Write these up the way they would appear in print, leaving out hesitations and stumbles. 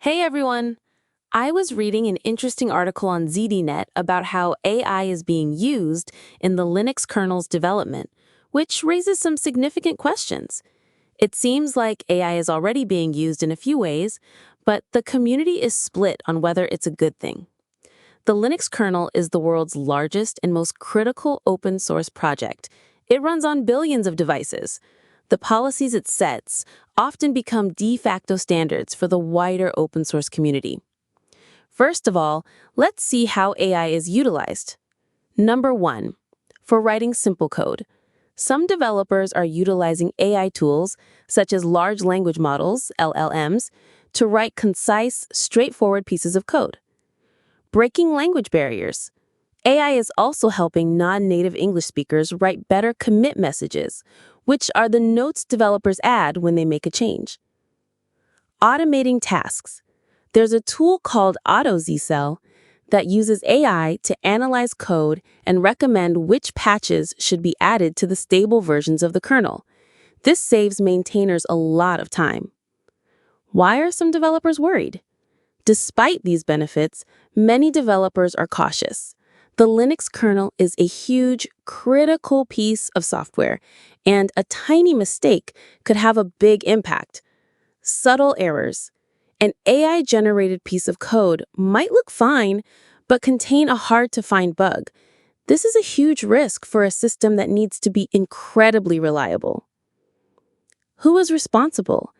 Hey everyone! I was reading an interesting article on ZDNet about how AI is being used in the Linux kernel's development, which raises some significant questions. It seems like AI is already being used in a few ways, but the community is split on whether it's a good thing. The Linux kernel is the world's largest and most critical open source project. It runs on billions of devices. The policies it sets often become de facto standards for the wider open source community. First of all, let's see how AI is utilized. Number one, for writing simple code. Some developers are utilizing AI tools, such as large language models, LLMs, to write concise, straightforward pieces of code. Breaking language barriers. AI is also helping non-native English speakers write better commit messages, which are the notes developers add when they make a change. Automating tasks. There's a tool called AutoZcell that uses AI to analyze code and recommend which patches should be added to the stable versions of the kernel. This saves maintainers a lot of time. Why are some developers worried? Despite these benefits, many developers are cautious. The Linux kernel is a huge, critical piece of software, and a tiny mistake could have a big impact. Subtle errors. An AI-generated piece of code might look fine, but contain a hard-to-find bug. This is a huge risk for a system that needs to be incredibly reliable. Who is responsible?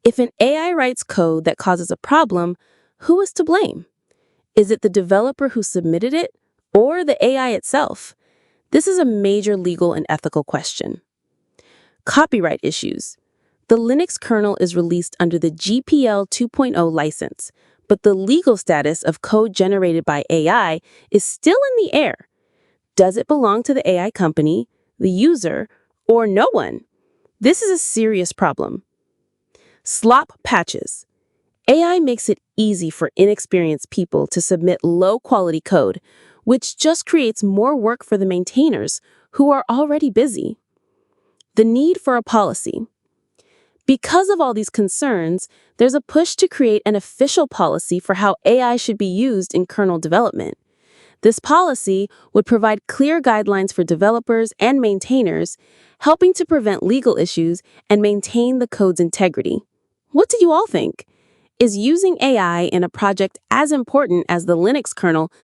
If an AI writes code that causes a problem, who is to blame? Is it the developer who submitted it, or the AI itself? This is a major legal and ethical question. Copyright issues. The Linux kernel is released under the GPL 2.0 license, but the legal status of code generated by AI is still in the air. Does it belong to the AI company, the user, or no one? This is a serious problem. Slop patches. AI makes it easy for inexperienced people to submit low-quality code, which just creates more work for the maintainers who are already busy. The need for a policy. Because of all these concerns, there's a push to create an official policy for how AI should be used in kernel development. This policy would provide clear guidelines for developers and maintainers, helping to prevent legal issues and maintain the code's integrity. What do you all think? Is using AI in a project as important as the Linux kernel